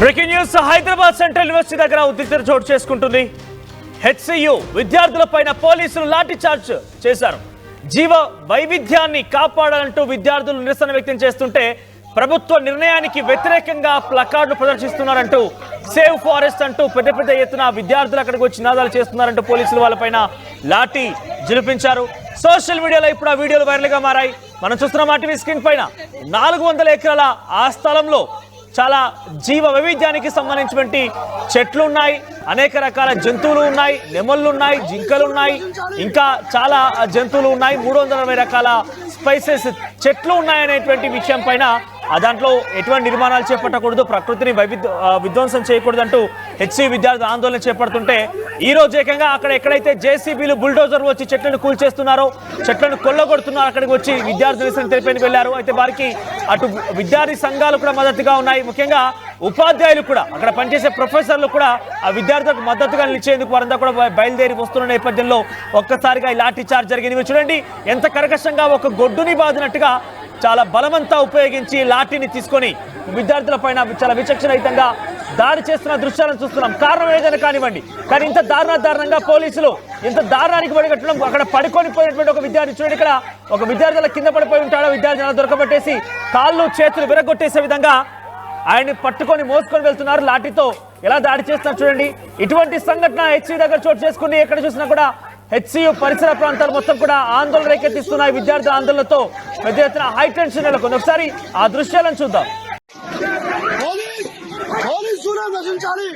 Breaking news Hyderabad central university దగ్గర ఉద్రిక్తత చోటు చేసుకుంటుంది. హెచ్సియు విద్యార్థులపైన పోలీసులు లాఠీ చార్జ్ చేశారు. జీవ వైవిధ్యాన్ని కాపాడాలంటూ విద్యార్థులు నిరసన వ్యక్తం చేస్తుంటే ప్రభుత్వ నిర్ణయానికి వ్యతిరేకంగా ప్లకార్డులు ప్రదర్శిస్తున్నారంటూ సేవ్ ఫారెస్ట్ అంటూ పెద్ద ఎత్తున విద్యార్థులు అక్కడికి వచ్చి నినాదాలు చేస్తున్నారంటూ పోలీసులు వాళ్ళపైన లాఠీ జిలిపించారు. సోషల్ మీడియాలో ఇప్పుడు ఆ వీడియోలు వైరల్గా మారాయి. మనం చూస్తున్నాం మా టీవీ స్క్రీన్ పైన 400 ఎకరాల ఆ స్థలంలో చాలా జీవ వైవిధ్యానికి సంబంధించినటువంటి చెట్లు ఉన్నాయి, అనేక రకాల జంతువులు ఉన్నాయి, నెమళ్ళు ఉన్నాయి, జింకలు ఉన్నాయి, ఇంకా చాలా జంతువులు ఉన్నాయి, 320 రకాల స్పైసెస్ చెట్లు ఉన్నాయనేటువంటి విషయం పైన దాంట్లో ఎటువంటి నిర్మాణాలు చేపట్టకూడదు, ప్రకృతిని విధ్వంసం చేయకూడదు అంటూ హెచ్సి విద్యార్థులు ఆందోళన చేపడుతుంటే ఈ రోజు ఏకంగా అక్కడ ఎక్కడైతే జేసీబీలు బుల్డోజర్లు వచ్చి చెట్లను కూల్చేస్తున్నారో, చెట్లను కొల్లగొడుతున్నారో అక్కడికి వచ్చి విద్యార్థులు నిరసన తెలిపేందుకు వెళ్లారు. అయితే వారికి అటు విద్యార్థి సంఘాలు కూడా మద్దతుగా ఉన్నాయి. ముఖ్యంగా ఉపాధ్యాయులు కూడా, అక్కడ పనిచేసే ప్రొఫెసర్లు కూడా ఆ విద్యార్థులకు మద్దతుగా నిలిచేందుకు వారంతా కూడా బయలుదేరి వస్తున్న నేపథ్యంలో ఒక్కసారిగా ఈ లాఠీ చార్జ్ జరిగింది. మీరు చూడండి ఎంత కర్కశంగా ఒక గొడ్డుని బాదినట్టుగా చాలా బలమంతా ఉపయోగించి లాఠీని తీసుకొని విద్యార్థుల పైన చాలా విచక్షణరహితంగా దాడి చేస్తున్న దృశ్యాలను చూస్తున్నాం. కారణం ఏదైనా కానివ్వండి, కానీ ఇంత దారుణంగా పోలీసులు ఇంత దారుణానికి పడిగట్టడం, అక్కడ పడుకొని పోయినటువంటి ఒక విద్యార్థి చూడండి, ఇక్కడ ఒక విద్యార్థుల కింద పడిపోయి ఉంటాడో విద్యార్థి అలా దొరకబట్టేసి కాళ్ళు చేతులు విరగొట్టేసే విధంగా ఆయన్ని పట్టుకొని మోసుకొని వెళ్తున్నారు. లాఠీతో ఎలా దాడి చేస్తున్నారు చూడండి. ఇటువంటి సంఘటన హెచ్సి దగ్గర చోటు చేసుకుని ఎక్కడ చూసినా కూడా హెచ్సియు పరిసర ప్రాంతాలు మొత్తం కూడా ఆందోళన రేకెత్తిస్తున్నాయి. విద్యార్థుల ఆందోళనతో పెద్ద ఎత్తున హై టెన్షన్ నెలకొంది. ఒకసారి ఆ దృశ్యాలను చూద్దాం. పోలీసులు నశించాలి.